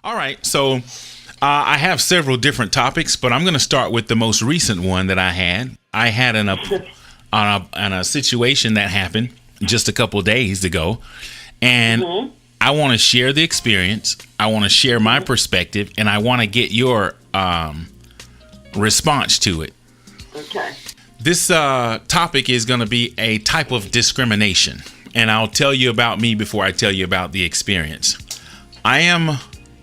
All right. So I have several different topics, but I'm going to start with the most recent one that I had. I had on a situation that happened just a couple days ago, and I want to share the experience. I want to share my perspective, and I want to get your response to it. Okay. This topic is going to be a type of discrimination, and I'll tell you about me before I tell you about the experience. I am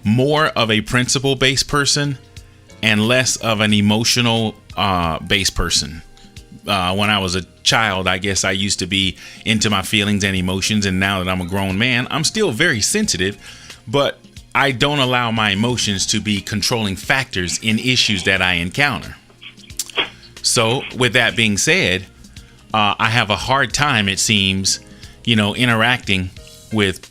more of a principle-based person and less of an emotional-based person. When I was a child, I guess I used to be into my feelings and emotions, and now that I'm a grown man, I'm still very sensitive, but I don't allow my emotions to be controlling factors in issues that I encounter. So with that being said, I have a hard time, it seems, interacting with,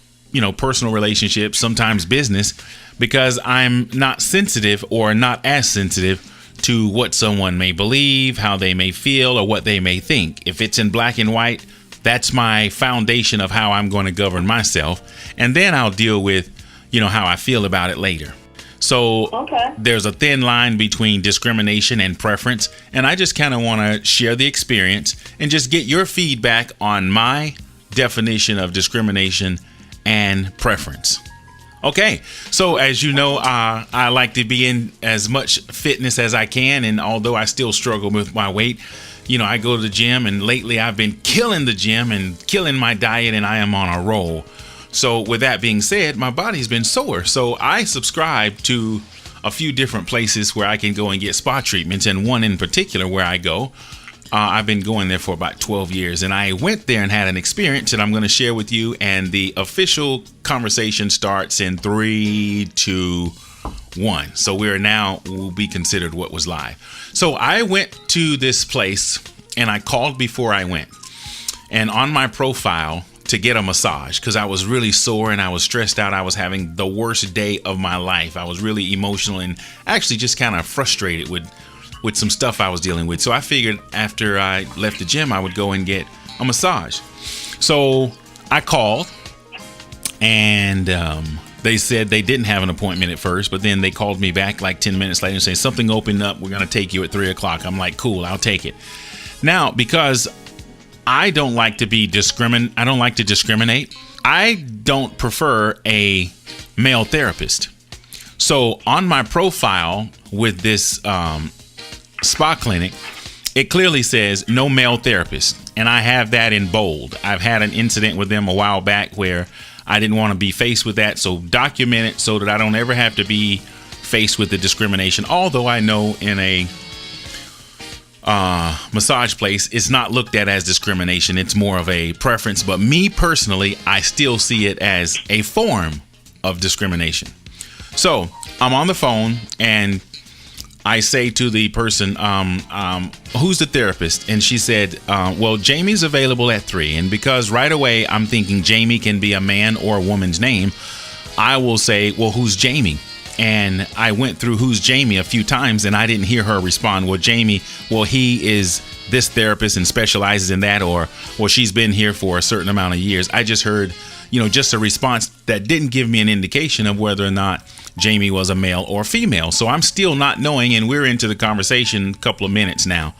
personal relationships, sometimes business, because I'm not sensitive or not as sensitive to what someone may believe, how they may feel, or what they may think. If it's in black and white, that's my foundation of how I'm going to govern myself. And then I'll deal with, how I feel about it later. So There's a thin line between discrimination and preference. And I just kind of want to share the experience and just get your feedback on my definition of discrimination and preference. Okay, so as you know, I like to be in as much fitness as I can. And although I still struggle with my weight, I go to the gym, and lately I've been killing the gym and killing my diet, and I am on a roll. So with that being said, my body's been sore. So I subscribe to a few different places where I can go and get spa treatments. And one in particular where I go, I've been going there for about 12 years. And I went there and had an experience that I'm going to share with you. And the official conversation starts in 3, 2, 1. So will be considered what was live. So I went to this place and I called before I went. And on my profile, to get a massage, because I was really sore and I was stressed out. I was having the worst day of my life. I was really emotional and actually just kind of frustrated with some stuff I was dealing with. So I figured after I left the gym, I would go and get a massage. So I called, and they said they didn't have an appointment at first, but then they called me back like 10 minutes later and said, something opened up. We're going to take you at 3 o'clock. I'm like, cool, I'll take it. Now, because I don't like to discriminate. I don't prefer a male therapist. So on my profile with this spa clinic, it clearly says no male therapist. And I have that in bold. I've had an incident with them a while back where I didn't want to be faced with that. So document it so that I don't ever have to be faced with the discrimination. Although I know in a massage place, it's not looked at as discrimination. It's more of a preference. But me personally, I still see it as a form of discrimination. So I'm on the phone and I say to the person, who's the therapist? And she said, well, Jamie's available at 3. And because right away I'm thinking Jamie can be a man or a woman's name, I will say, well, who's Jamie? And I went through who's Jamie a few times and I didn't hear her respond. Well, Jamie, he is this therapist and specializes in that, or she's been here for a certain amount of years. I just heard, just a response that didn't give me an indication of whether or not Jamie was a male or female. So I'm still not knowing, and we're into the conversation a couple of minutes now.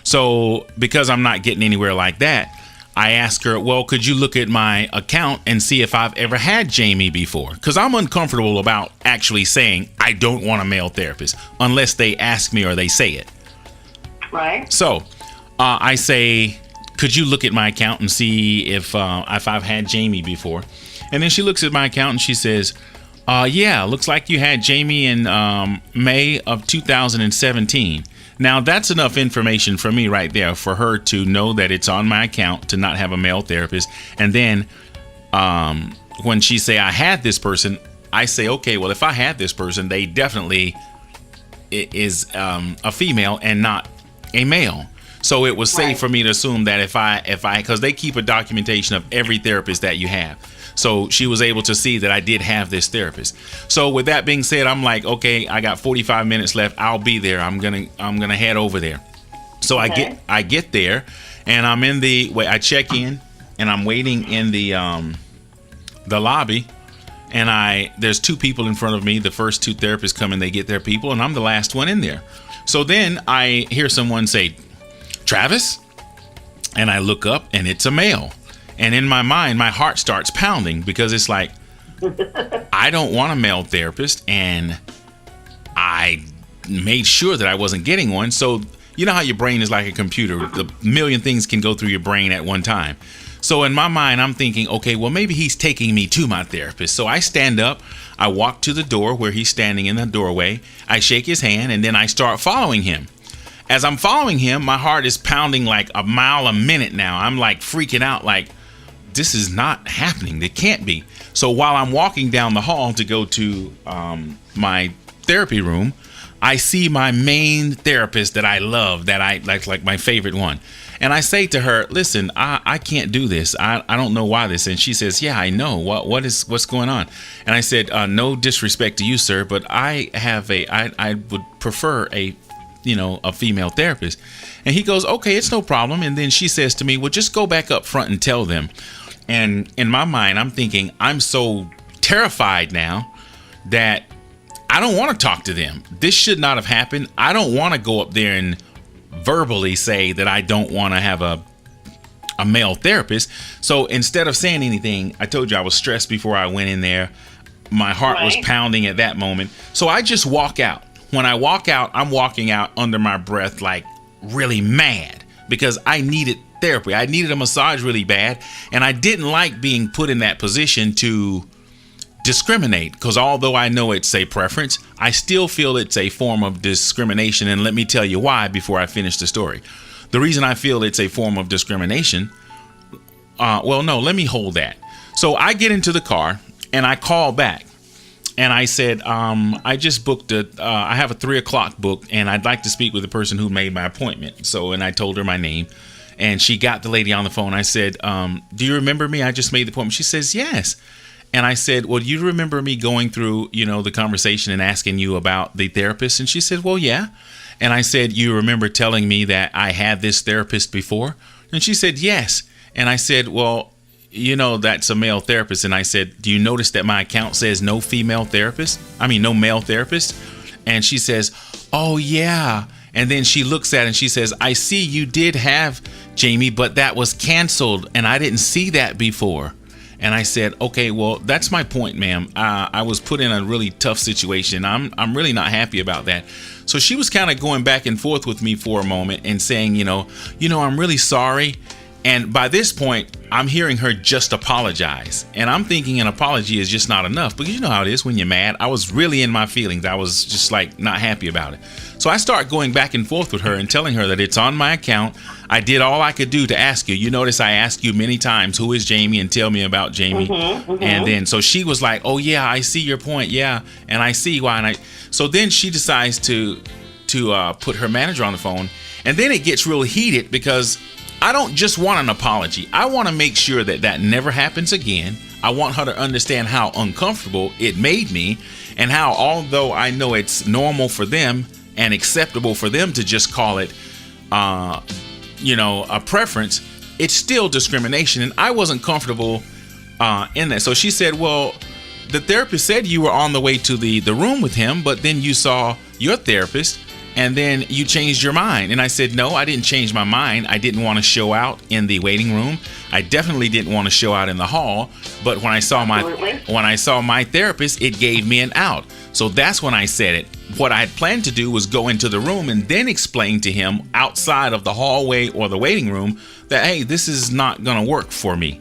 So because I'm not getting anywhere like that, I asked her, well, could you look at my account and see if I've ever had Jamie before? Because I'm uncomfortable about actually saying I don't want a male therapist unless they ask me or they say it. Right. So I say, could you look at my account and see if I've had Jamie before? And then she looks at my account and she says, yeah, looks like you had Jamie in May of 2017. Now, that's enough information for me right there for her to know that it's on my account to not have a male therapist. And then when she say I had this person, I say, okay, well, if I had this person, they definitely is a female and not a male. So it was safe for me to assume that if I, because they keep a documentation of every therapist that you have. So she was able to see that I did have this therapist. So with that being said, I'm like, okay, I got 45 minutes left. I'll be there. I'm gonna head over there. So I get there, and I'm in I check in, and I'm waiting in the lobby, and there's two people in front of me. The first two therapists come and they get their people, and I'm the last one in there. So then I hear someone say, Travis? And I look up and it's a male. And in my mind, my heart starts pounding because it's like, I don't want a male therapist, and I made sure that I wasn't getting one. So you know how your brain is like a computer. The million things can go through your brain at one time. So in my mind, I'm thinking, okay, well, maybe he's taking me to my therapist. So I stand up, I walk to the door where he's standing in the doorway. I shake his hand, and then I start following him. As I'm following him, my heart is pounding like a mile a minute now. I'm like freaking out, like, this is not happening. It can't be. So while I'm walking down the hall to go to my therapy room, I see my main therapist that I love, that I like my favorite one. And I say to her, listen, I can't do this. I don't know why this. And she says, yeah, I know. What's going on? And I said, no disrespect to you, sir, but I would prefer a female therapist. And he goes, okay, it's no problem. And then she says to me, well, just go back up front and tell them. And in my mind, I'm thinking, I'm so terrified now that I don't want to talk to them. This should not have happened. I don't want to go up there and verbally say that I don't want to have a male therapist. So instead of saying anything, I told you I was stressed before I went in there. My heart was pounding at that moment. So I just walk out. When I walk out, I'm walking out under my breath, like really mad, because I needed therapy. I needed a massage really bad. And I didn't like being put in that position to discriminate, because although I know it's a preference, I still feel it's a form of discrimination. And let me tell you why before I finish the story. The reason I feel it's a form of discrimination, let me hold that. So I get into the car and I call back and I said, I just booked I have a 3:00 book, and I'd like to speak with the person who made my appointment. So, and I told her my name, and she got the lady on the phone. I said, do you remember me? I just made the appointment. She says, yes. And I said, well, do you remember me going through, the conversation and asking you about the therapist? And she said, well, yeah. And I said, you remember telling me that I had this therapist before? And she said, yes. And I said, well, that's a male therapist. And I said, do you notice that my account says no male therapist? And she says, oh, yeah. And then she looks at it and she says, I see you did have Jamie, but that was canceled. And I didn't see that before. And I said, okay, well, that's my point, ma'am. I was put in a really tough situation. I'm really not happy about that. So she was kind of going back and forth with me for a moment and saying, I'm really sorry. And by this point, I'm hearing her just apologize. And I'm thinking an apology is just not enough. Because you know how it is when you're mad. I was really in my feelings. I was just like not happy about it. So I start going back and forth with her and telling her that it's on my account. I did all I could do to ask you. You notice I asked you many times, who is Jamie, and tell me about Jamie. And then so she was like, oh, yeah, I see your point. Yeah. And I see why. So then she decides to put her manager on the phone. And then it gets real heated because I don't just want an apology. I want to make sure that never happens again. I want her to understand how uncomfortable it made me, and how, although I know it's normal for them and acceptable for them to just call it, a preference, it's still discrimination. And I wasn't comfortable in that. So she said, well, the therapist said you were on the way to the room with him, but then you saw your therapist and then you changed your mind. And I said, no, I didn't change my mind. I didn't want to show out in the waiting room. I definitely didn't want to show out in the hall. But when I saw my therapist, it gave me an out. So that's when I said it. What I had planned to do was go into the room and then explain to him outside of the hallway or the waiting room that, hey, this is not going to work for me.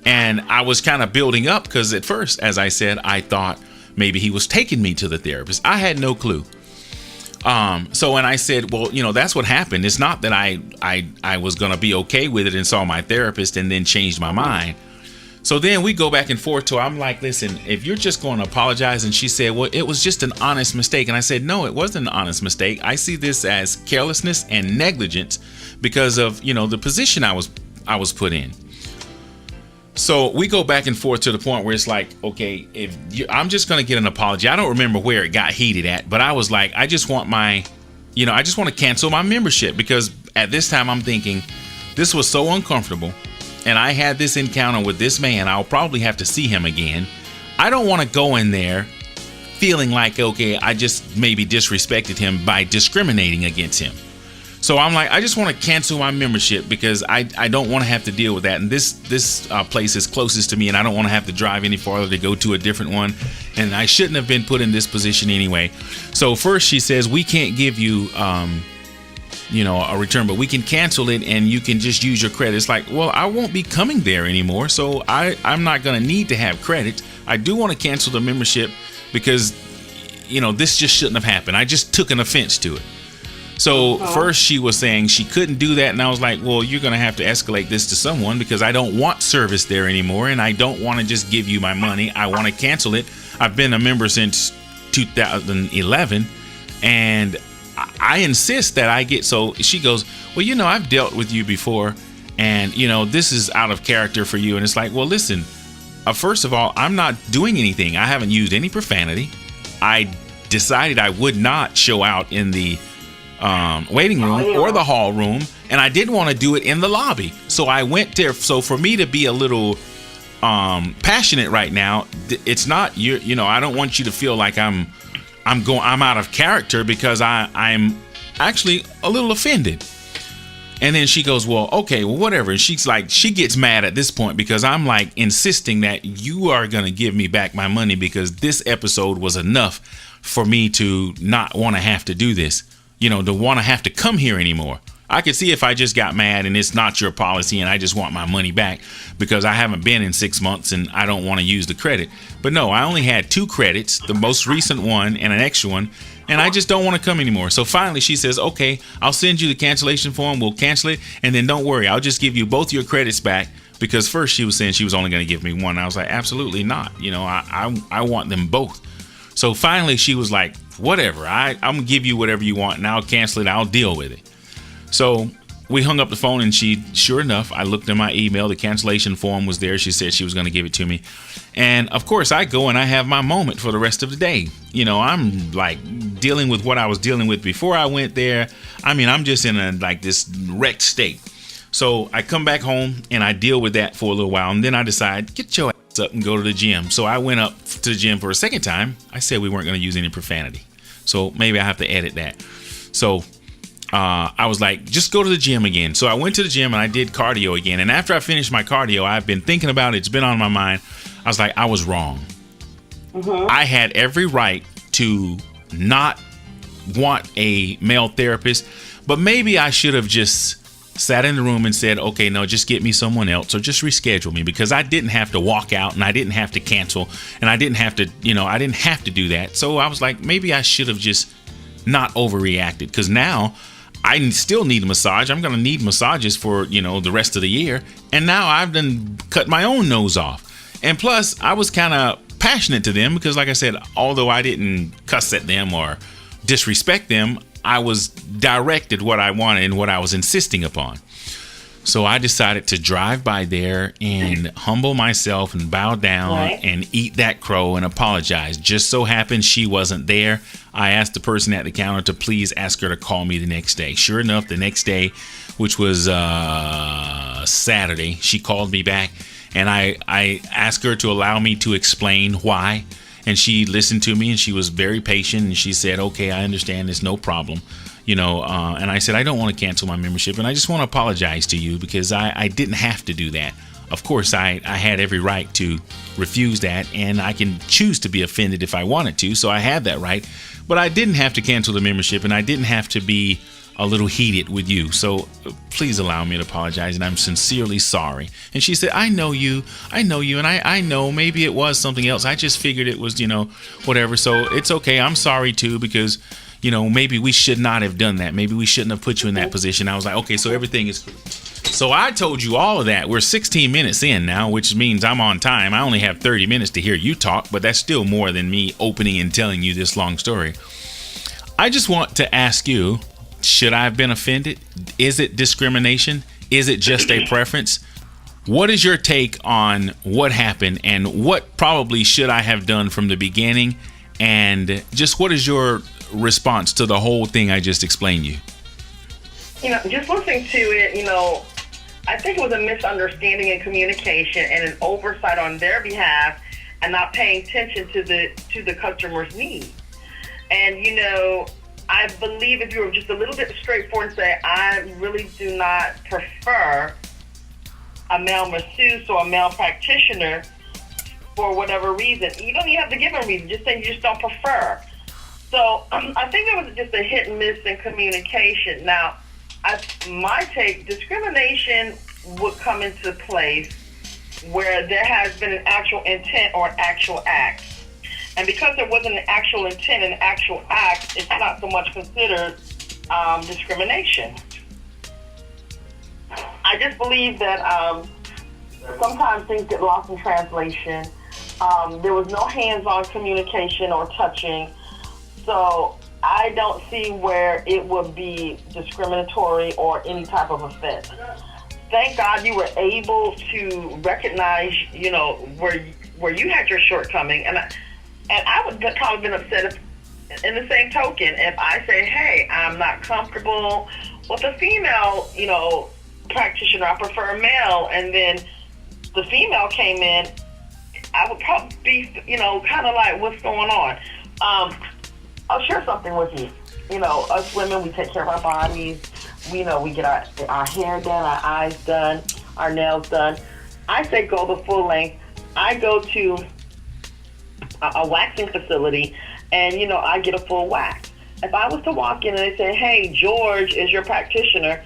And I was kind of building up because at first, as I said, I thought maybe he was taking me to the therapist. I had no clue. So when I said, well, that's what happened. It's not that I was going to be okay with it and saw my therapist and then changed my mind. So then we go back and forth till I'm like, listen, if you're just going to apologize. And she said, well, it was just an honest mistake. And I said, no, it wasn't an honest mistake. I see this as carelessness and negligence because of, the position I was put in. So we go back and forth to the point where it's like, okay, I'm just going to get an apology. I don't remember where it got heated at, but I was like, I just want to cancel my membership, because at this time I'm thinking this was so uncomfortable and I had this encounter with this man. I'll probably have to see him again. I don't want to go in there feeling like, okay, I just maybe disrespected him by discriminating against him. So I'm like, I just want to cancel my membership because I don't want to have to deal with that. And this place is closest to me, and I don't want to have to drive any farther to go to a different one. And I shouldn't have been put in this position anyway. So first she says, we can't give you, a return, but we can cancel it and you can just use your credit. It's like, well, I won't be coming there anymore. So I'm not going to need to have credit. I do want to cancel the membership because, this just shouldn't have happened. I just took an offense to it. So first she was saying she couldn't do that. And I was like, well, you're going to have to escalate this to someone because I don't want service there anymore. And I don't want to just give you my money. I want to cancel it. I've been a member since 2011. And I insist that I get. So she goes, well, I've dealt with you before. And, this is out of character for you. And it's like, well, listen, first of all, I'm not doing anything. I haven't used any profanity. I decided I would not show out in the waiting room or the hall room, and I didn't want to do it in the lobby. So I went there. So for me to be a little passionate right now, it's not I don't want you to feel like I'm out of character because I'm actually a little offended. And then she goes, well, okay, well, whatever. And she's like, she gets mad at this point because I'm like insisting that you are going to give me back my money because this episode was enough for me to not want to have to do this. To want to have to come here anymore. I could see if I just got mad and it's not your policy and I just want my money back because I haven't been in 6 months and I don't want to use the credit. But no, I only had 2 credits, the most recent one and an extra one, and I just don't want to come anymore. So finally she says, okay, I'll send you the cancellation form. We'll cancel it. And then don't worry, I'll just give you both your credits back because first she was saying she was only going to give me one. I was like, absolutely not. I want them both. So finally she was like, whatever, I'm going to give you whatever you want and I'll cancel it. I'll deal with it. So we hung up the phone and sure enough, I looked in my email. The cancellation form was there. She said she was going to give it to me. And of course I go and I have my moment for the rest of the day. I'm like dealing with what I was dealing with before I went there. I mean, I'm just in this wrecked state. So I come back home and I deal with that for a little while. And then I decide, get your ass up and go to the gym. So I went up to the gym for a second time. I said we weren't going to use any profanity. So maybe I have to edit that. So I was like, just go to the gym again. So I went to the gym and I did cardio again. And after I finished my cardio, I've been thinking about it. It's been on my mind. I was like, I was wrong. I had every right to not want a male therapist, but maybe I should have just sat in the room and said, okay, no, just get me someone else or just reschedule me because I didn't have to walk out and I didn't have to cancel and I didn't have to, I didn't have to do that. So I was like, maybe I should have just not overreacted because now I still need a massage. I'm going to need massages for, the rest of the year. And now I've done cut my own nose off. And plus I was kind of passionate to them because like I said, although I didn't cuss at them or disrespect them, I was directed what I wanted and what I was insisting upon. So I decided to drive by there and humble myself and bow down and eat that crow and apologize. Just so happened she wasn't there. I asked the person at the counter to please ask her to call me the next day. Sure enough, the next day, which was Saturday, she called me back and I asked her to allow me to explain why. And she listened to me and she was very patient and she said, okay, I understand, there's no problem. And I said, I don't want to cancel my membership and I just want to apologize to you because I didn't have to do that. Of course, I had every right to refuse that and I can choose to be offended if I wanted to. So I had that right, but I didn't have to cancel the membership and I didn't have to be a little heated with you. So please allow me to apologize and I'm sincerely sorry. And she said, I know you. And I know maybe it was something else. I just figured it was, whatever. So it's okay. I'm sorry too, because, maybe we should not have done that. Maybe we shouldn't have put you in that position. I was like, okay, so everything is. So I told you all of that. We're 16 minutes in now, which means I'm on time. I only have 30 minutes to hear you talk, but that's still more than me opening and telling you this long story. I just want to ask you, should I have been offended? Is it discrimination? Is it just a preference? What is your take on what happened and what probably should I have done from the beginning? And just what is your response to the whole thing I just explained you? Just listening to it, I think it was a misunderstanding in communication and an oversight on their behalf and not paying attention to the customer's needs. And I believe if you were just a little bit straightforward and say, I really do not prefer a male masseuse or a male practitioner for whatever reason. You don't even have to give a reason. Just say you just don't prefer. So I think it was just a hit and miss in communication. Now, my take, discrimination would come into place where there has been an actual intent or an actual act. And because there wasn't an actual intent and an actual act, it's not so much considered discrimination. I just believe that sometimes things get lost in translation. There was no hands-on communication or touching. So I don't see where it would be discriminatory or any type of offense. Thank God you were able to recognize, where you had your shortcoming. And I would have probably been upset if, in the same token, if I say, hey, I'm not comfortable with a female, practitioner, I prefer a male, and then the female came in, I would probably be, kind of like, what's going on? I'll share something with you. Us women, we take care of our bodies. We get our hair done, our eyes done, our nails done. I say go the full length. I go to a waxing facility, and, I get a full wax. If I was to walk in and they say, hey, George is your practitioner,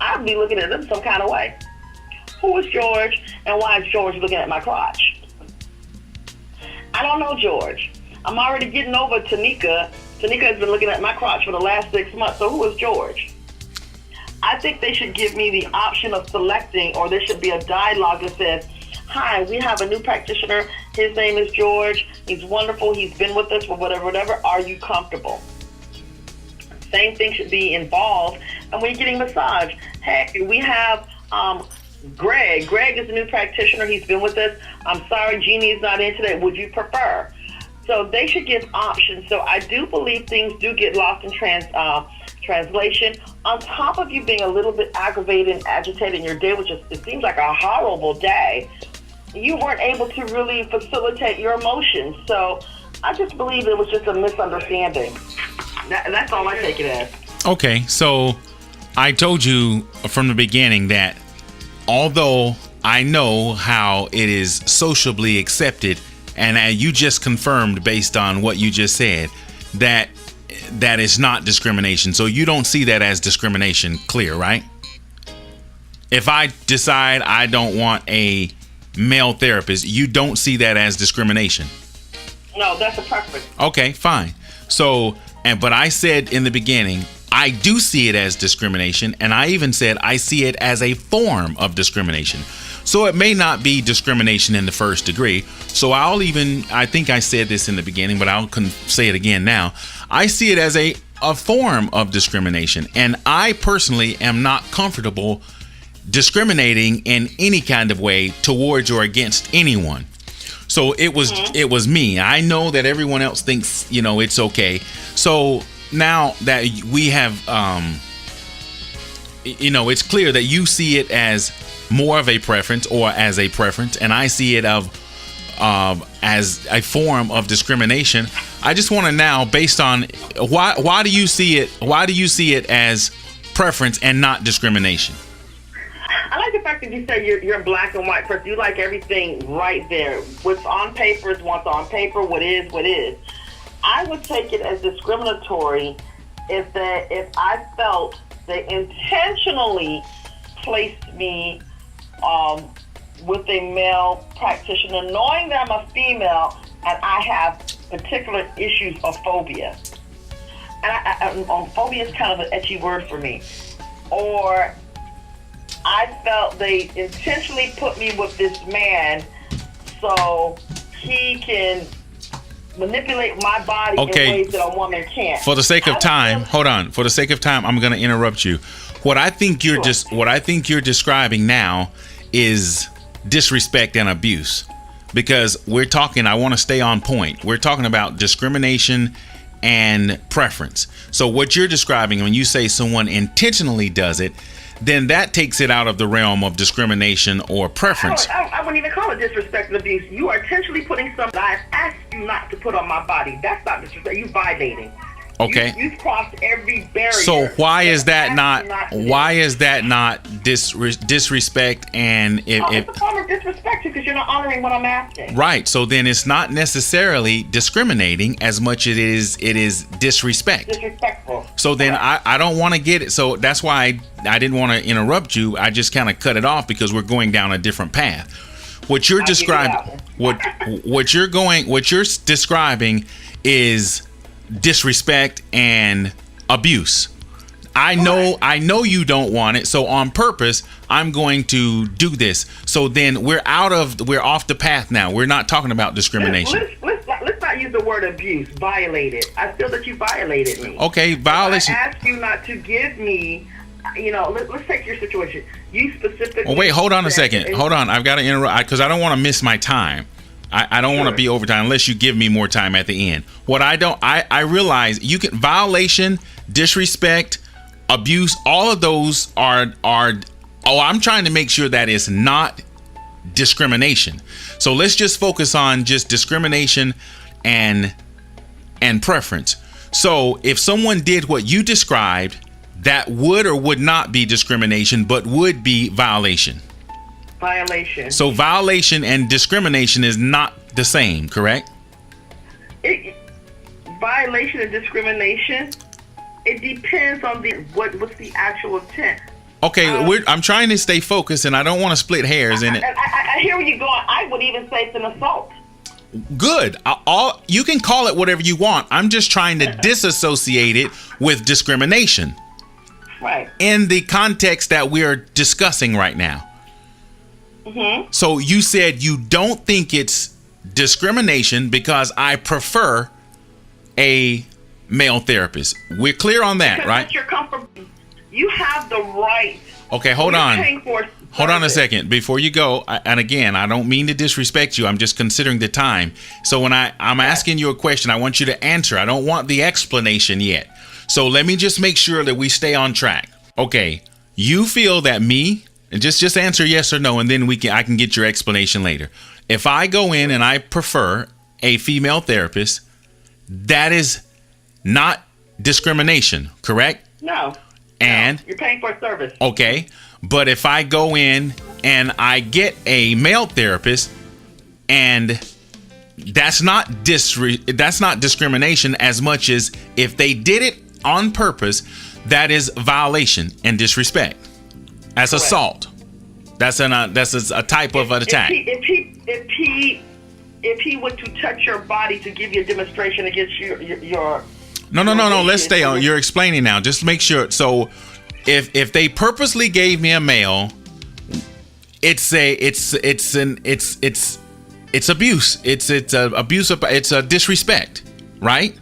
I'd be looking at them some kind of way. Who is George, and why is George looking at my crotch? I don't know George. I'm already getting over Tanika. Tanika has been looking at my crotch for the last 6 months, so who is George? I think they should give me the option of selecting, or there should be a dialogue that says, hi, we have a new practitioner. His name is George. He's wonderful. He's been with us for whatever. Are you comfortable? Same thing should be involved. And when you're getting a massage, hey, we have Greg. Greg is a new practitioner. He's been with us. I'm sorry, Jeannie is not in today. Would you prefer? So they should give options. So I do believe things do get lost in translation. On top of you being a little bit aggravated and agitated in your day, which it seems like a horrible day, you weren't able to really facilitate your emotions. So I just believe it was just a misunderstanding. That's all I take it as. Okay, so I told you from the beginning that although I know how it is sociably accepted, and you just confirmed based on what you just said, that is not discrimination. So you don't see that as discrimination, clear, right? If I decide I don't want a male therapist, you don't see that as discrimination. No, that's a preference. Okay, fine. So, but I said in the beginning, I do see it as discrimination, and I even said I see it as a form of discrimination. So it may not be discrimination in the first degree. So I think I said this in the beginning, but I'll say it again now. I see it as a form of discrimination, and I personally am not comfortable discriminating in any kind of way towards or against anyone. So it was me. I know that everyone else thinks, it's okay. So now that we have, it's clear that you see it as more of a preference or as a preference, and I see it as a form of discrimination. I just want to now, based on why do you see it as preference and not discrimination? I like the fact that you say you're a black and white person. You like everything right there. What's on paper is what's on paper. What is. I would take it as discriminatory if I felt they intentionally placed me with a male practitioner, knowing that I'm a female and I have particular issues of phobia. And phobia is kind of an etchy word for me. Or I felt they intentionally put me with this man so he can manipulate my body in ways that a woman can't. For the sake of time, hold on. For the sake of time, I'm going to interrupt you. What I think you're describing now is disrespect and abuse, because we're talking. I want to stay on point. We're talking about discrimination and preference. So what you're describing when you say someone intentionally does it, then that takes it out of the realm of discrimination or preference. I wouldn't even call it disrespect and abuse. You are intentionally putting something I've asked you not to put on my body. That's not disrespect. You violating. Okay. You've crossed every barrier. So why is that not disrespect? And it's a form of disrespect because you're not honoring what I'm asking. Right. So then it's not necessarily discriminating as much as it is disrespect. Disrespectful. So then I don't want to get it. So that's why I didn't want to interrupt you. I just kind of cut it off because we're going down a different path. What you're describing, what you're describing is disrespect and abuse. I know you don't want it, so on purpose I'm going to do this. So then we're off the path now. We're not talking about discrimination. Let's not use the word abuse. Violated. I feel that you violated me. Okay, violation. I asked you not to give me. Let's take your situation. You specifically. Oh wait, hold on a second. Hold on, I've got to interrupt because I don't want to miss my time. I don't want to be overtime unless you give me more time at the end. I realize you can violation, disrespect, abuse, all of those are I'm trying to make sure that it's not discrimination. So let's just focus on just discrimination and preference. So if someone did what you described, that would or would not be discrimination, but would be violation. Violation. So violation and discrimination is not the same, correct? Violation and discrimination, it depends on what's the actual intent. Okay, I'm trying to stay focused, and I don't want to split hairs in it. I hear where you're going. I would even say it's an assault. Good. You can call it whatever you want. I'm just trying to disassociate it with discrimination. Right. In the context that we are discussing right now. Mm-hmm. So you said you don't think it's discrimination because I prefer a male therapist. We're clear on that, because right? You're comfortable. You have the right. Okay, hold on. Hold on a second before you go. And again, I don't mean to disrespect you. I'm just considering the time. So when I'm asking you a question, I want you to answer. I don't want the explanation yet. So let me just make sure that we stay on track. Okay, you feel that me. And just answer yes or no, and then I can get your explanation later. If I go in and I prefer a female therapist, that is not discrimination, correct? No. And you're paying for a service. Okay, but if I go in and I get a male therapist, and that's not discrimination as much as if they did it on purpose, that is violation and disrespect. That's correct. Assault. That's a type of an attack. If he were to touch your body to give you a demonstration against your No. Let's stay on. You're explaining now. Just make sure. So, if they purposely gave me a male, it's abuse. It's abuse. It's a disrespect, right?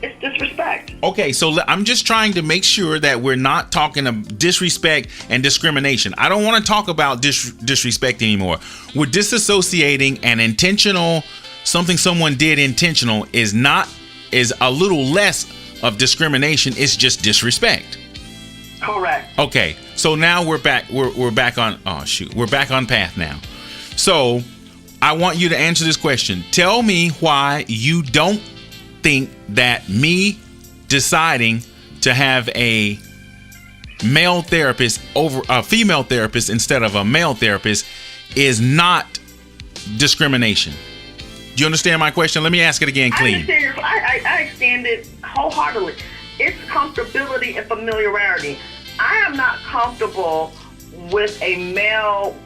It's disrespect. Okay, so I'm just trying to make sure that we're not talking of disrespect and discrimination. I don't want to talk about disrespect anymore. We're disassociating an intentional, something someone did intentional is a little less of discrimination. It's just disrespect. Correct. Okay, so now we're back. We're back on. We're back on path now. So I want you to answer this question. Tell me why you don't think that me deciding to have a male therapist over a female therapist instead of a male therapist is not discrimination. Do you understand my question? Let me ask it again clean. I understand it wholeheartedly. It's comfortability and familiarity. I am not comfortable with a male.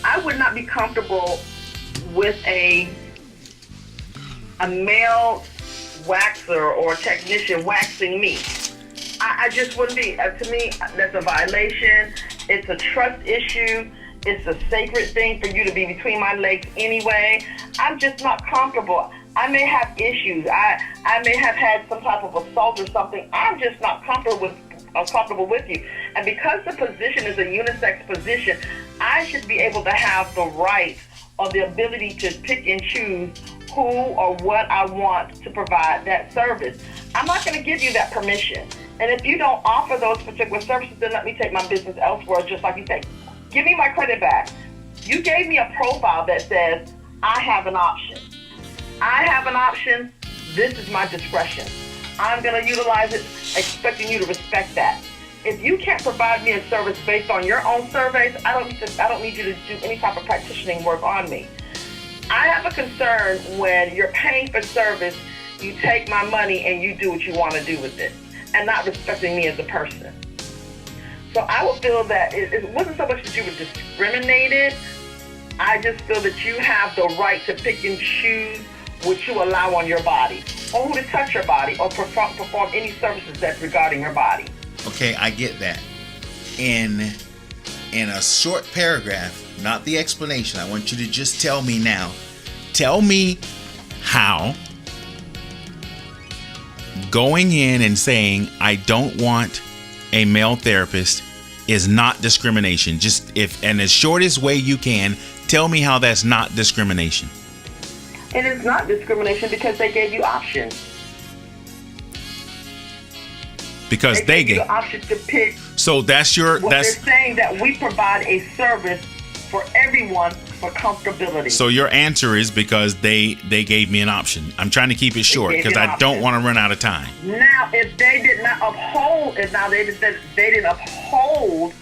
I would not be comfortable with a male waxer or technician waxing me. I just wouldn't be. To me, that's a violation. It's a trust issue. It's a sacred thing for you to be between my legs anyway. I'm just not comfortable. I may have issues. I may have had some type of assault or something. I'm just not comfortable with you. And because the position is a unisex position, I should be able to have the right or the ability to pick and choose who or what I want to provide that service. I'm not going to give you that permission. And if you don't offer those particular services, then let me take my business elsewhere, just like you say. Give me my credit back. You gave me a profile that says, I have an option. I have an option. This is my discretion. I'm going to utilize it, expecting you to respect that. If you can't provide me a service based on your own surveys, I don't need you to do any type of practitioning work on me. I have a concern when you're paying for service, you take my money and you do what you want to do with it, and not respecting me as a person. So I would feel that it wasn't so much that you were discriminated. I just feel that you have the right to pick and choose what you allow on your body, or who to touch your body, or perform any services that's regarding your body. Okay, I get that. In a short paragraph, not the explanation, I want you to just tell me now. Tell me how going in and saying I don't want a male therapist is not discrimination. Just in the shortest way you can, tell me how that's not discrimination. It is not discrimination because they gave you options. Because they gave you options to pick. So they're saying that we provide a service for everyone for comfortability. So your answer is because they gave me an option. I'm trying to keep it short because I don't want to run out of time. Now, if they did not uphold, they didn't uphold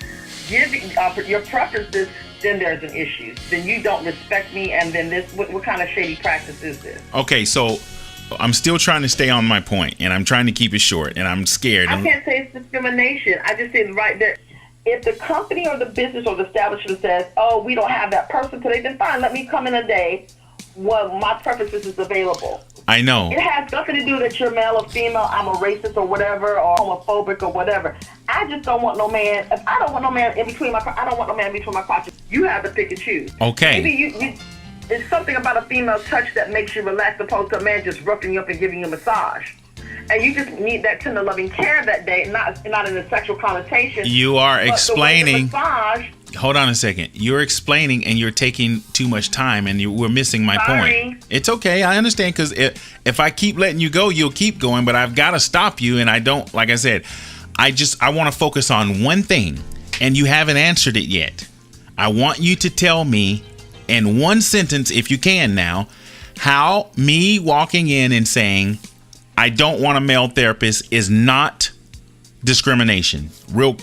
giving your preferences, then there's an issue. Then you don't respect me, and then what kind of shady practice is this? Okay, so I'm still trying to stay on my point, and I'm trying to keep it short, and I'm scared. I can't say it's discrimination. I just said right there. If the company or the business or the establishment says, oh, we don't have that person today, then fine, let me come in a day when my preferences is available. I know. It has nothing to do that you're male or female, I'm a racist or whatever, or homophobic or whatever. I just don't want no man. If I don't want no man in between I don't want no man in between my crotches. You have to pick and choose. Okay. Maybe it's something about a female touch that makes you relax, opposed to a man just roughing you up and giving you a massage. And you just need that tender loving care that day, not in a sexual connotation. You are explaining. Massage, hold on a second. You're explaining and you're taking too much time, and we're missing my point. It's okay. I understand, because if I keep letting you go, you'll keep going, but I've got to stop you. And I don't, like I said, I want to focus on one thing, and you haven't answered it yet. I want you to tell me in one sentence, if you can now, how me walking in and saying I don't want a male therapist is not discrimination.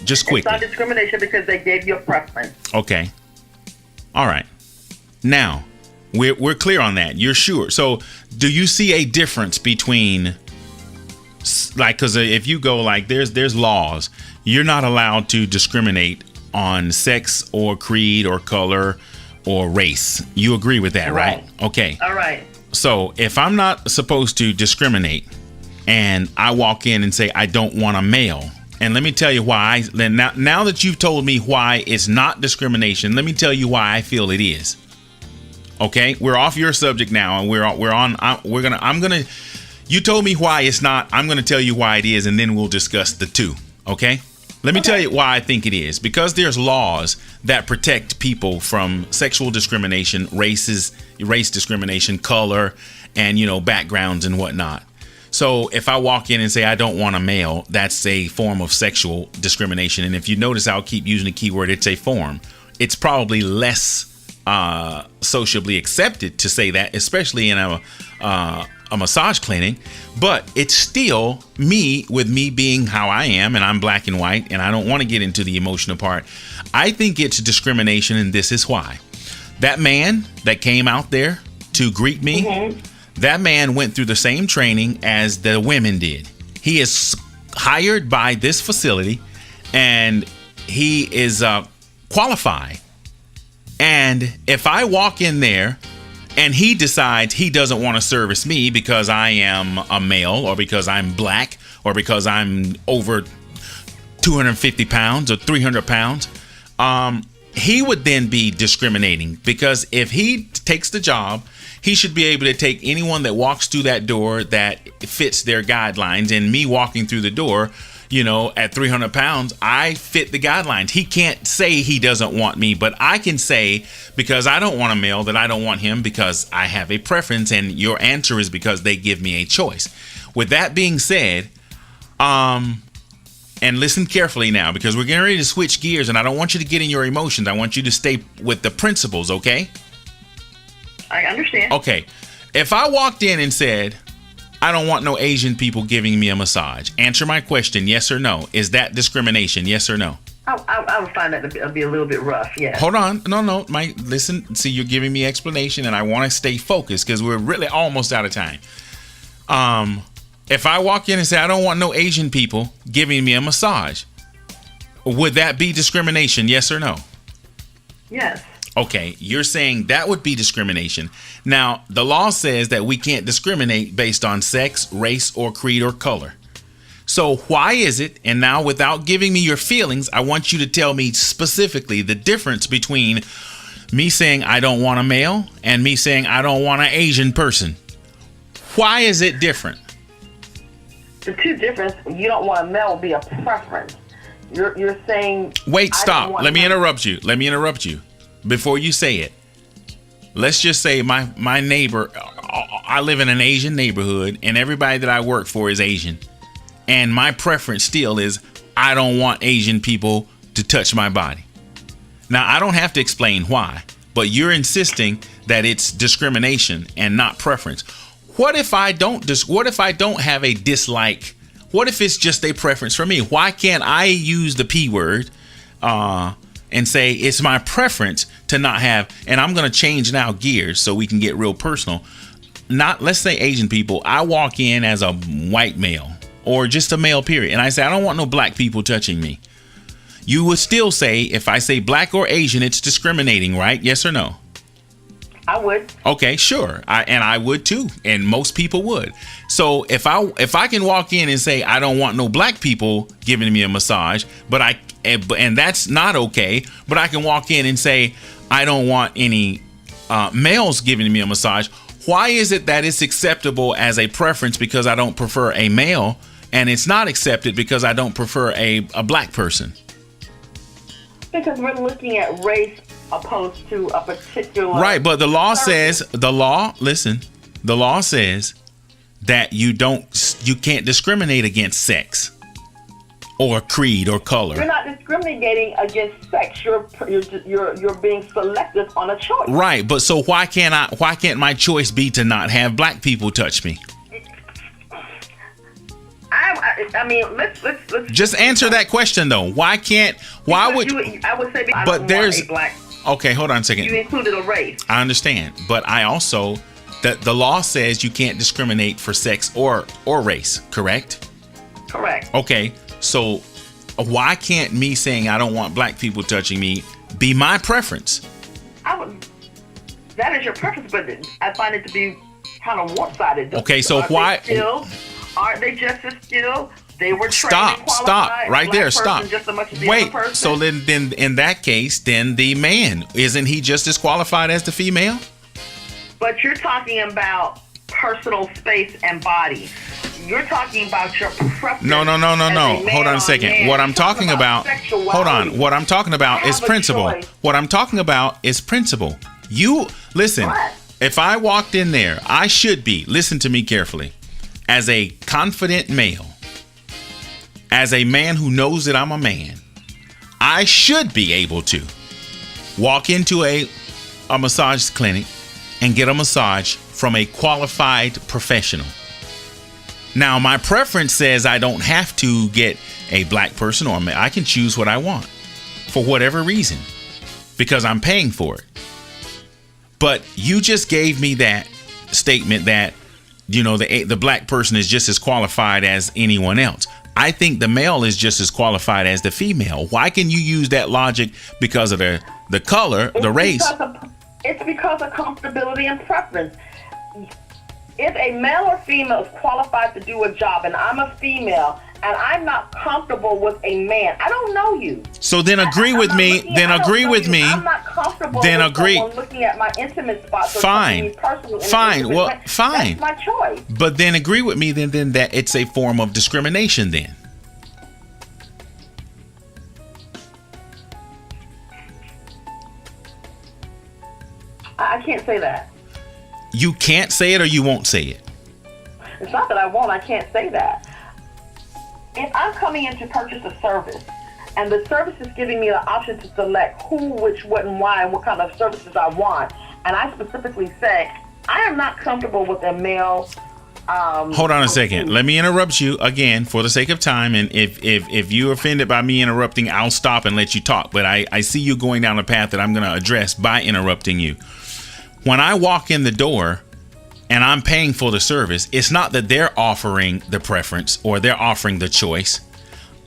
Just quickly. It's not discrimination because they gave you a preference. Okay. All right. Now, we're clear on that. You're sure. So, do you see a difference between, like, because if you go like there's laws, you're not allowed to discriminate on sex or creed or color or race. You agree with that, right? Okay. All right. So, if I'm not supposed to discriminate, and I walk in and say I don't want a male, and let me tell you why. Then now that you've told me why it's not discrimination, let me tell you why I feel it is. Okay, we're off your subject now, and we're on. You told me why it's not. I'm gonna tell you why it is, and then we'll discuss the two. Okay. Let me tell you why I think it is. Because there's laws that protect people from sexual discrimination, race discrimination, color, and backgrounds and whatnot. So if I walk in and say I don't want a male, that's a form of sexual discrimination. And if you notice, I'll keep using the keyword, it's a form. It's probably less sociably accepted to say that, especially in a massage clinic, but it's still me, with me being how I am, and I'm black and white, and I don't want to get into the emotional part. I think it's discrimination, and this is why. That man that came out there to greet me, that man went through the same training as the women did. He is hired by this facility, and he is qualified. And if I walk in there and he decides he doesn't want to service me because I am a male, or because I'm black, or because I'm over 250 pounds or 300 pounds, he would then be discriminating, because if he takes the job, he should be able to take anyone that walks through that door that fits their guidelines. And me walking through the door, at 300 pounds, I fit the guidelines. He can't say he doesn't want me, but I can say, because I don't want a male, that I don't want him because I have a preference, and your answer is because they give me a choice. With that being said, and listen carefully now, because we're getting ready to switch gears, and I don't want you to get in your emotions. I want you to stay with the principles, okay? I understand. Okay. If I walked in and said, I don't want no Asian people giving me a massage, answer my question, yes or no. Is that discrimination, yes or no? I would find that to be a little bit rough, yeah. Hold on. No. Listen, see, you're giving me explanation, and I want to stay focused because we're really almost out of time. If I walk in and say, I don't want no Asian people giving me a massage, would that be discrimination, yes or no? Yes. Okay, you're saying that would be discrimination. Now, the law says that we can't discriminate based on sex, race, or creed, or color. So why is it, and now without giving me your feelings, I want you to tell me specifically the difference between me saying I don't want a male and me saying I don't want an Asian person. Why is it different? The two difference, you don't want a male would be a preference. You're saying... Wait, stop. Let me interrupt you. Before you say it, let's just say my neighbor, I live in an Asian neighborhood, and everybody that I work for is Asian. And my preference still is I don't want Asian people to touch my body. Now, I don't have to explain why, but you're insisting that it's discrimination and not preference. What if I don't have a dislike? What if it's just a preference for me? Why can't I use the P word and say it's my preference to not have, and I'm going to change now gears so we can get real personal. Let's say Asian people, I walk in as a white male or just a male period, and I say, I don't want no black people touching me. You would still say, if I say black or Asian, it's discriminating, right? Yes or no? I would. Okay, sure. I would too. And most people would. So if I can walk in and say, I don't want no black people giving me a massage, and that's not okay, but I can walk in and say, I don't want any males giving me a massage. Why is it that it's acceptable as a preference because I don't prefer a male, and it's not accepted because I don't prefer a black person? Because we're looking at race opposed to a particular... Right, but the law says that you can't discriminate against sex or creed or color. You're not discriminating against sex. You're being selective on a choice. Right, but so why can't my choice be to not have black people touch me? I mean, let's just answer that question though. I would say, but there's a black. Okay, hold on a second. You included a race. I understand, but I also that the law says you can't discriminate for sex or race. Correct. Okay, so why can't me saying I don't want black people touching me be my preference? That is your preference, but I find it to be kind of one-sided. Okay, so why? Aren't they just as skilled? They were trained and qualified. Stop right there. Stop. Just as much as the Wait. other person. So then, in that case, then the man, isn't he just as qualified as the female? But you're talking about personal space and body. You're talking about your preference. No. Hold on a second. What I'm talking about. Hold on. What I'm talking about is principle. What I'm talking about is principle. You listen. What? If I walked in there, I should be. Listen to me carefully. As a confident male, as a man who knows that I'm a man, I should be able to walk into a massage clinic and get a massage from a qualified professional. Now, my preference says I don't have to get a black person or I can choose what I want for whatever reason because I'm paying for it. But you just gave me that statement that the black person is just as qualified as anyone else. I think the male is just as qualified as the female. Why can you use that logic because of the color, the race? It's because of comfortability and preference. If a male or female is qualified to do a job and I'm a female and I'm not comfortable with a man, I don't know you. So then agree with me. I'm not comfortable then with agree. someone looking at my intimate spots. Fine. Well, fine. That's my choice. But then agree with me then that it's a form of discrimination then. can't say that. You can't say it or you won't say it? It's not that I won't. I can't say that. If I'm coming in to purchase a service, and the service is giving me the option to select who, which, what, and why, and what kind of services I want, and I specifically say, I am not comfortable with a male. Hold on a second. Let me interrupt you again for the sake of time. And if you're offended by me interrupting, I'll stop and let you talk. But I see you going down a path that I'm going to address by interrupting you. When I walk in the door and I'm paying for the service, it's not that they're offering the preference or they're offering the choice.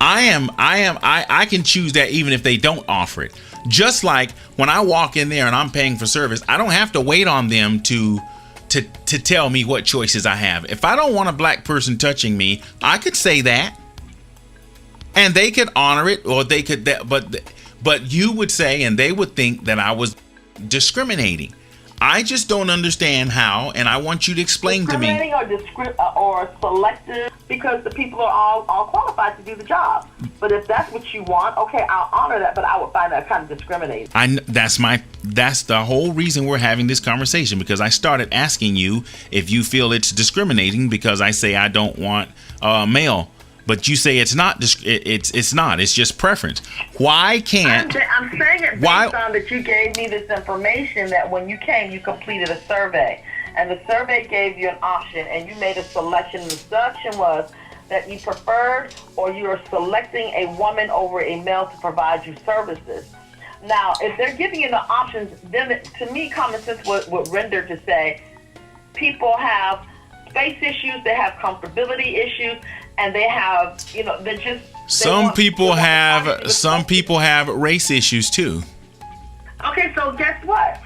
I can choose that even if they don't offer it. Just like when I walk in there and I'm paying for service, I don't have to wait on them to tell me what choices I have. If I don't want a black person touching me, I could say that, and they could honor it, or they could. But you would say, and they would think that I was discriminating. I just don't understand how, and I want you to explain to me. Discriminating or selective, because the people are all qualified to do the job. But if that's what you want, okay, I'll honor that, but I would find that kind of discriminating. That's the whole reason we're having this conversation, because I started asking you if you feel it's discriminating because I say I don't want male. But you say it's not. It's not. It's just preference. Why can't? I'm saying it based on that you gave me this information that when you came, you completed a survey, and the survey gave you an option, and you made a selection. The selection was that you preferred, or you are selecting a woman over a male to provide you services. Now, if they're giving you the options, then to me, common sense would render to say people have space issues, they have comfortability issues. And they have, they're just. Some people have race issues too. Okay, so guess what?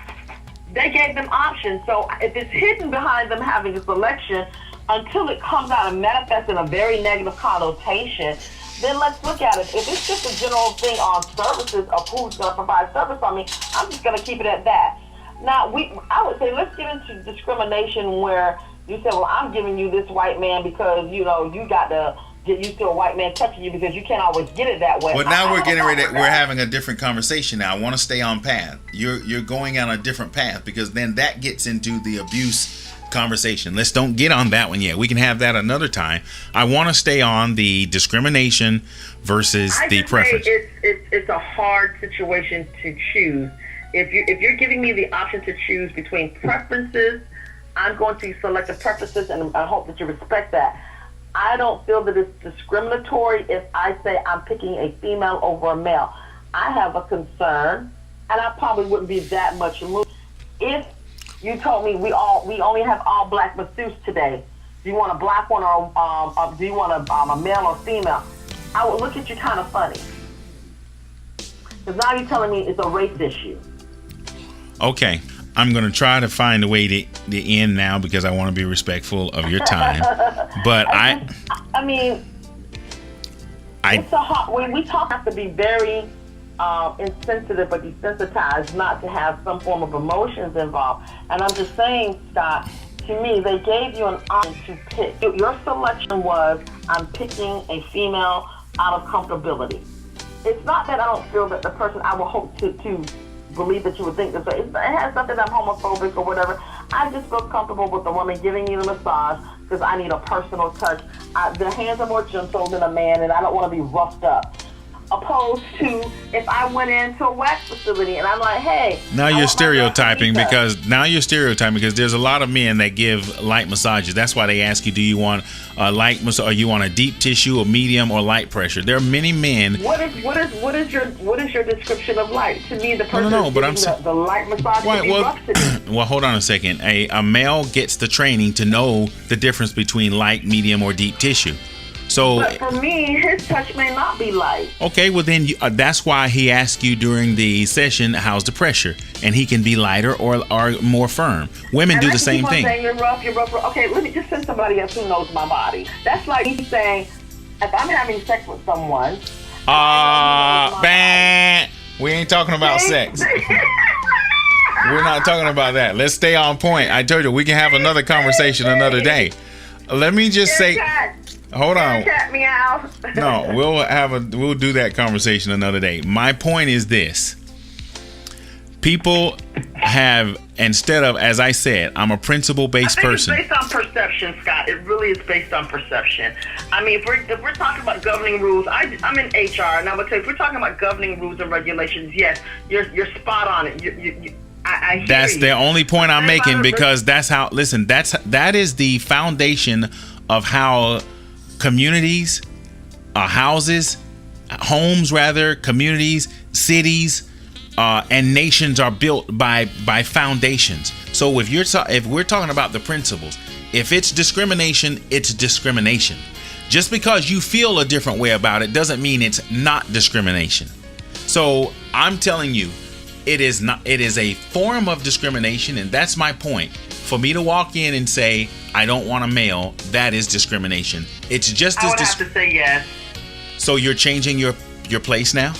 They gave them options. So if it's hidden behind them having a selection until it comes out and manifests in a very negative connotation, then let's look at it. If it's just a general thing on services of who's going to provide service on me, I'm just going to keep it at that. Now, I would say let's get into discrimination where you say, well, I'm giving you this white man because, you got to get used to a white man touching you because you can't always get it that way. Well, now we're getting ready. We're having a different conversation now. I want to stay on path. You're going on a different path, because then that gets into the abuse conversation. Let's don't get on that one yet. We can have that another time. I want to stay on the discrimination versus the preference. It's a hard situation to choose. If you're giving me the option to choose between preferences, I'm going to select the preferences, and I hope that you respect that. I don't feel that it's discriminatory if I say I'm picking a female over a male. I have a concern, and I probably wouldn't be that much moved if you told me we only have all black masseuse today. Do you want a black one or do you want a male or female? I would look at you kind of funny, because now you're telling me it's a race issue. Okay. I'm going to try to find a way to end now, because I want to be respectful of your time. But it's a hard, when we talk, have to be very insensitive or desensitized not to have some form of emotions involved. And I'm just saying, Scott, to me, they gave you an option to pick. Your selection was, I'm picking a female out of comfortability. It's not that I don't feel that the person I will hope to believe that you would think that it has something that I'm homophobic or whatever. I just feel comfortable with the woman giving me the massage because I need a personal touch. The hands are more gentle than a man, and I don't want to be roughed up. Opposed to if I went into a wax facility and I'm like, hey. Now you're stereotyping because there's a lot of men that give light massages. That's why they ask you, do you want a light massage, or you want a deep tissue, or medium, or light pressure? There are many men. What is your description of light? To me, the person but I'm the light massage. Well, hold on a second. A male gets the training to know the difference between light, medium, or deep tissue. So, but for me, his touch may not be light. Okay, well then that's why he asked you during the session, how's the pressure? And he can be lighter or more firm. Women do the same thing. Saying you're rough. Okay, let me just send somebody else who knows my body. That's like me saying, if I'm having sex with someone. We ain't talking about sex. We're not talking about that. Let's stay on point. I told you, we can have another conversation another day. Let me just say. Hold on. Cat meow. No, we'll do that conversation another day. My point is this: people have, instead of, as I said, I'm a principle-based person. It's based on perception, Scott. It really is based on perception. I mean, if we're talking about governing rules, I'm in HR, and I would say if we're talking about governing rules and regulations, yes, you're spot on it. I hear that's you. the only point I'm making, because that's how. Listen, that is the foundation of how communities, houses, homes, rather, communities, cities, and nations are built by foundations. So if we're talking about the principles, if it's discrimination, it's discrimination. Just because you feel a different way about it doesn't mean it's not discrimination. So I'm telling you, it is not. It is a form of discrimination, and that's my point. For me to walk in and say I don't want a male, that is discrimination. It's just I as would have to say yes. So you're changing your place now?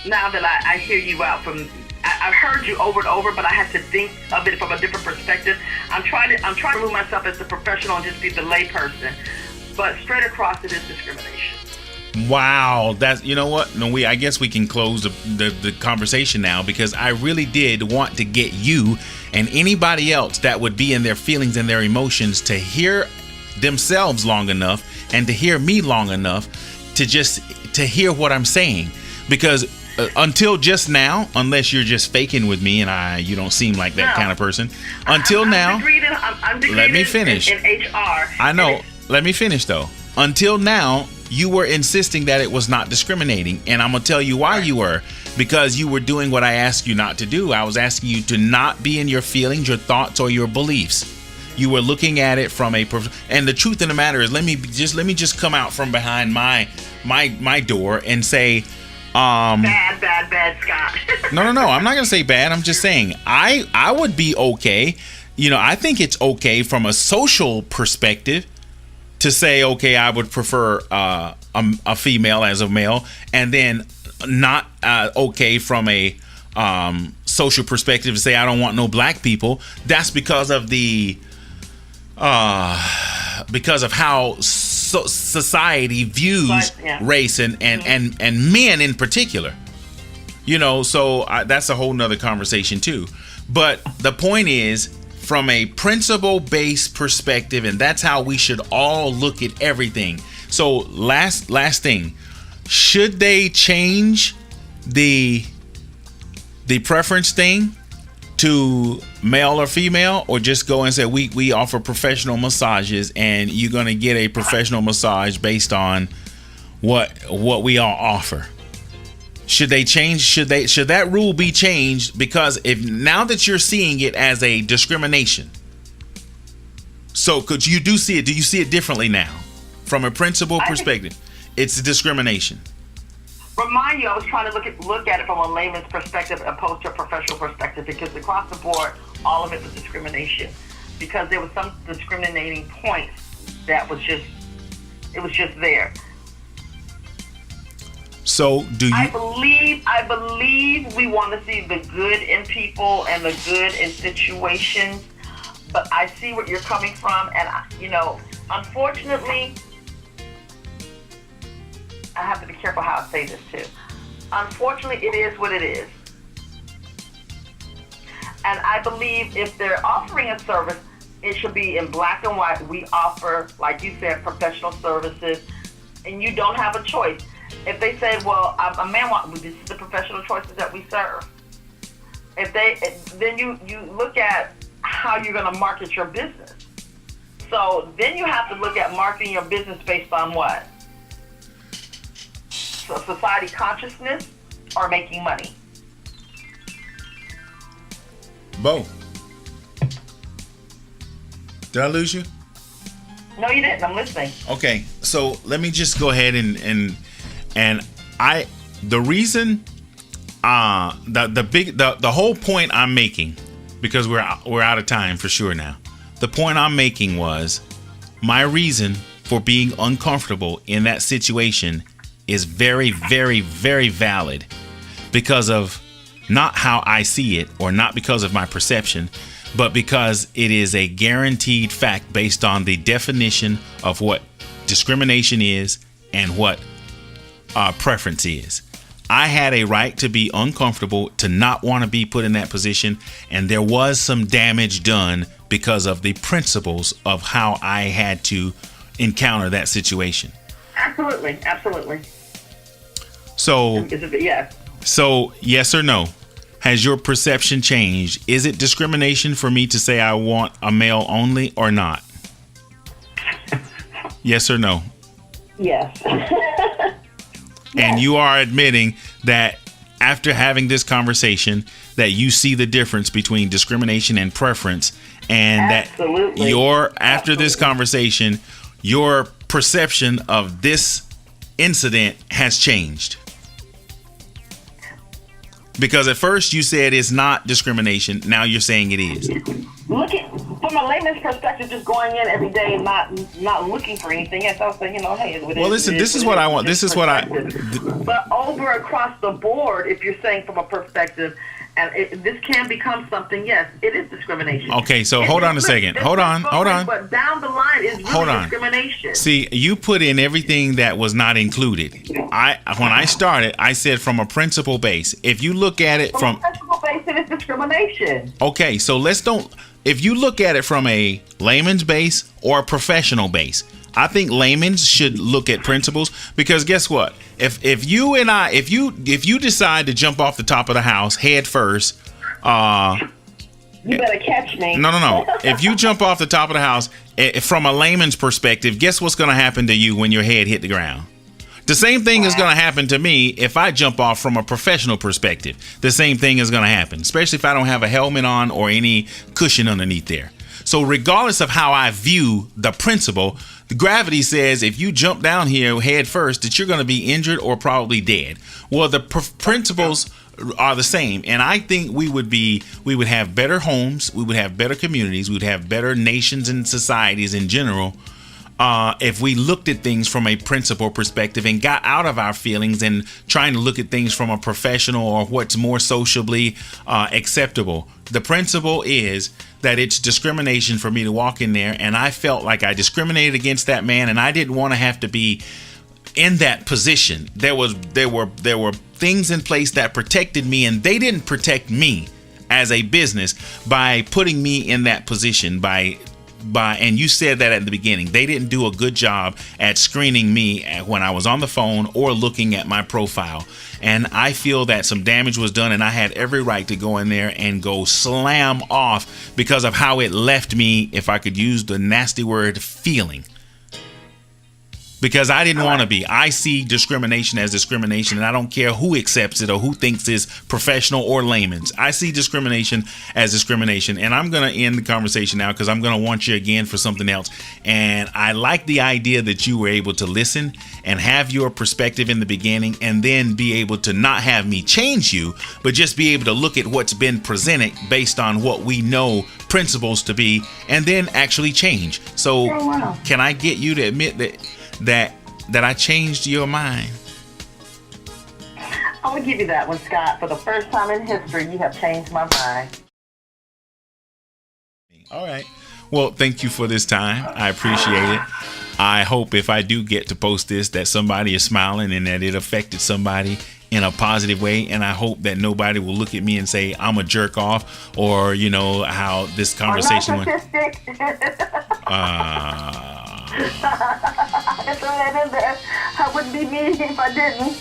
Now that I hear you out from, I've heard you over and over, but I have to think of it from a different perspective. I'm trying to move myself as the professional and just be the lay person, but straight across it is discrimination. Wow, that's, you know what? No, I guess we can close the conversation now, because I really did want to get you and anybody else that would be in their feelings and their emotions to hear themselves long enough and to hear me long enough to hear what I'm saying, because until just now, unless you're just faking with me and you don't seem like that kind of person. Until now, I'm let me finish. In HR. I know. Let me finish though. Until now, you were insisting that it was not discriminating, and I'm gonna tell you why you were. Because you were doing what I asked you not to do. I was asking you to not be in your feelings, your thoughts, or your beliefs. You were looking at it from and the truth of the matter is, let me just come out from behind my door and say, bad, Scott. No. I'm not gonna say bad. I'm just saying I would be okay. You know, I think it's okay from a social perspective to say, okay, I would prefer a female as a male, and then not okay from a social perspective to say I don't want no black people. That's because of how society views race and men in particular. You know, so that's a whole nother conversation too. But the point is, from a principle-based perspective, and that's how we should all look at everything. So last thing, should they change the preference thing to male or female, or just go and say we offer professional massages and you're going to get a professional massage based on what we all offer? Should they change? Should that rule be changed? Because if now that you're seeing it as a discrimination, so could you see it? Do you see it differently now, from a principle perspective? It's a discrimination. Remind you, I was trying to look at it from a layman's perspective opposed to a professional perspective, because across the board, all of it was discrimination. Because there was some discriminating points that was just there. So do you? I believe we want to see the good in people and the good in situations, but I see where you're coming from, and unfortunately, I have to be careful how I say this too. Unfortunately, it is what it is, and I believe if they're offering a service, it should be in black and white. We offer, like you said, professional services, and you don't have a choice. If they say, well, a man wants, this is the professional choices that we serve. Then you look at how you're going to market your business. So then you have to look at marketing your business based on what? So society consciousness or making money? Bo, did I lose you? No, you didn't. I'm listening. Okay, so let me just go ahead and the reason, the whole point I'm making, because we're out of time for sure now. The point I'm making was my reason for being uncomfortable in that situation is very, very, very valid, because of not how I see it, or not because of my perception, but because it is a guaranteed fact based on the definition of what discrimination is and what preference is. I had a right to be uncomfortable, to not want to be put in that position, and there was some damage done because of the principles of how I had to encounter that situation. Absolutely. So, yes. So, yes or no? Has your perception changed? Is it discrimination for me to say I want a male only or not? Yes or no? Yes. And you are admitting that after having this conversation that you see the difference between discrimination and preference, and Absolutely. that after this conversation, your perception of this incident has changed. Because at first you said it's not discrimination. Now you're saying it is. From a layman's perspective, just going in every day and not looking for anything. Yes, I was saying, hey. Well, listen, this is what I want. This is what I. But over across the board, if you're saying from a perspective, and this can become something. Yes, it is discrimination. Okay, so hold on a second. Hold on. But down the line is really discrimination. See, you put in everything that was not included. When I started, I said from a principle base. If you look at it from a principle base, it is discrimination. Okay, so if you look at it from a layman's base or a professional base, I think layman's should look at principles, because guess what? If you decide to jump off the top of the house head first, you better catch me. No. If you jump off the top of the house from a layman's perspective, guess what's going to happen to you when your head hit the ground? The same thing is going to happen to me if I jump off from a professional perspective. The same thing is going to happen, especially if I don't have a helmet on or any cushion underneath there. So regardless of how I view the principle, the gravity says if you jump down here head first that you're going to be injured or probably dead. Well, the principles are the same, and I think we would have better homes, we would have better communities, we would have better nations and societies in general if we looked at things from a principle perspective and got out of our feelings and trying to look at things from a professional or what's more sociably acceptable. The principle is that it's discrimination for me to walk in there, and I felt like I discriminated against that man, and I didn't want to have to be in that position. There were things in place that protected me, and they didn't protect me as a business by putting me in that position and you said that at the beginning. They didn't do a good job at screening me when I was on the phone or looking at my profile. And I feel that some damage was done, and I had every right to go in there and go slam off because of how it left me, if I could use the nasty word, feeling. Because I didn't want to be. I see discrimination as discrimination, and I don't care who accepts it or who thinks it's professional or layman's. I see discrimination as discrimination, and I'm going to end the conversation now because I'm going to want you again for something else. And I like the idea that you were able to listen and have your perspective in the beginning, and then be able to not have me change you, but just be able to look at what's been presented based on what we know principles to be, and then actually change. So Can I get you to admit that I changed your mind? I'm going to give you that one, Scott. For the first time in history, you have changed my mind. All right. Well, thank you for this time. I appreciate it. I hope if I do get to post this that somebody is smiling and that it affected somebody in a positive way. And I hope that nobody will look at me and say I'm a jerk off, or, how this conversation went. I wouldn't be me if I didn't.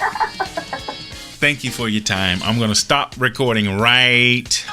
Thank you for your time. I'm going to stop recording right